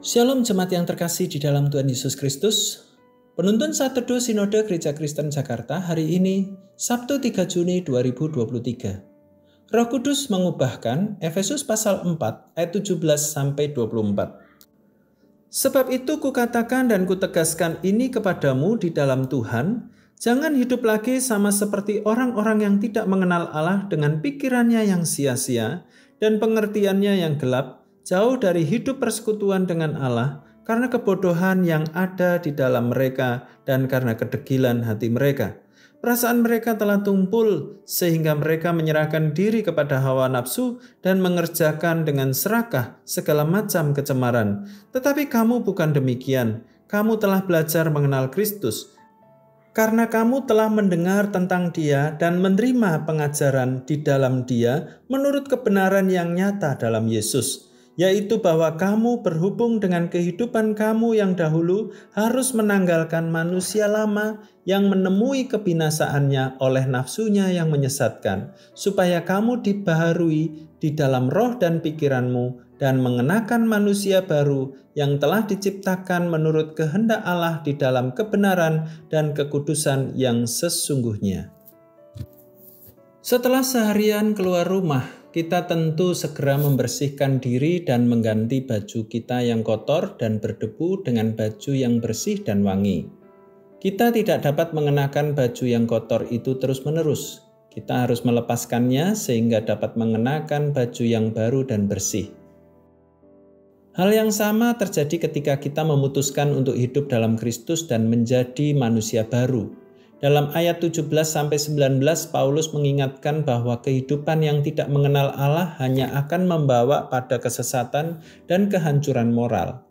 Shalom jemaat yang terkasih di dalam Tuhan Yesus Kristus. Penuntun Saat Teduh Sinode Gereja Kristen Jakarta hari ini, Sabtu 3 Juni 2023. Roh Kudus mengubahkan, Efesus pasal 4 ayat 17-24. Sebab itu kukatakan dan kutegaskan ini kepadamu di dalam Tuhan, jangan hidup lagi sama seperti orang-orang yang tidak mengenal Allah dengan pikirannya yang sia-sia dan pengertiannya yang gelap, jauh dari hidup persekutuan dengan Allah karena kebodohan yang ada di dalam mereka dan karena kedegilan hati mereka. Perasaan mereka telah tumpul sehingga mereka menyerahkan diri kepada hawa nafsu dan mengerjakan dengan serakah segala macam kecemaran. Tetapi kamu bukan demikian. Kamu telah belajar mengenal Kristus. Karena kamu telah mendengar tentang Dia dan menerima pengajaran di dalam Dia menurut kebenaran yang nyata dalam Yesus, yaitu bahwa kamu berhubung dengan kehidupan kamu yang dahulu harus menanggalkan manusia lama yang menemui kebinasaannya oleh nafsunya yang menyesatkan, supaya kamu dibaharui di dalam roh dan pikiranmu dan mengenakan manusia baru yang telah diciptakan menurut kehendak Allah di dalam kebenaran dan kekudusan yang sesungguhnya. Setelah seharian keluar rumah, kita tentu segera membersihkan diri dan mengganti baju kita yang kotor dan berdebu dengan baju yang bersih dan wangi. Kita tidak dapat mengenakan baju yang kotor itu terus-menerus. Kita harus melepaskannya sehingga dapat mengenakan baju yang baru dan bersih. Hal yang sama terjadi ketika kita memutuskan untuk hidup dalam Kristus dan menjadi manusia baru. Dalam ayat 17-19 Paulus mengingatkan bahwa kehidupan yang tidak mengenal Allah hanya akan membawa pada kesesatan dan kehancuran moral.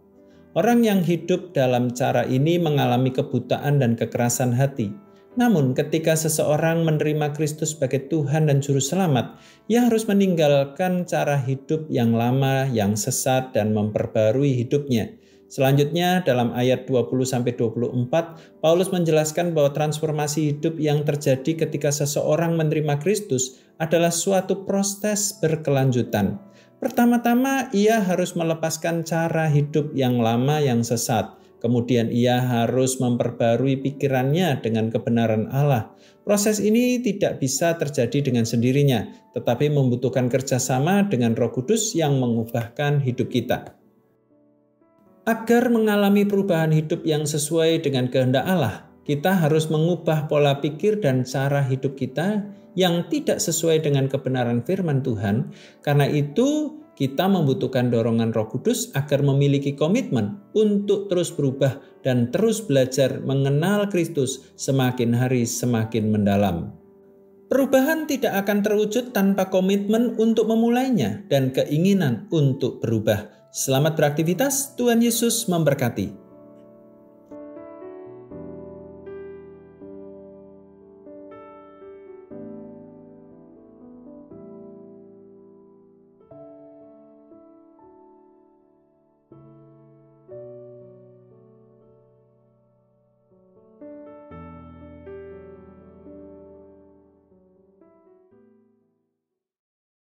Orang yang hidup dalam cara ini mengalami kebutaan dan kekerasan hati. Namun ketika seseorang menerima Kristus sebagai Tuhan dan Juru Selamat, ia harus meninggalkan cara hidup yang lama, yang sesat dan memperbarui hidupnya. Selanjutnya dalam ayat 20-24, Paulus menjelaskan bahwa transformasi hidup yang terjadi ketika seseorang menerima Kristus adalah suatu proses berkelanjutan. Pertama-tama ia harus melepaskan cara hidup yang lama yang sesat. Kemudian ia harus memperbarui pikirannya dengan kebenaran Allah. Proses ini tidak bisa terjadi dengan sendirinya, tetapi membutuhkan kerjasama dengan Roh Kudus yang mengubahkan hidup kita. Agar mengalami perubahan hidup yang sesuai dengan kehendak Allah, kita harus mengubah pola pikir dan cara hidup kita yang tidak sesuai dengan kebenaran firman Tuhan. Karena itu, kita membutuhkan dorongan Roh Kudus agar memiliki komitmen untuk terus berubah dan terus belajar mengenal Kristus semakin hari semakin mendalam. Perubahan tidak akan terwujud tanpa komitmen untuk memulainya dan keinginan untuk berubah. Selamat beraktivitas, Tuhan Yesus memberkati.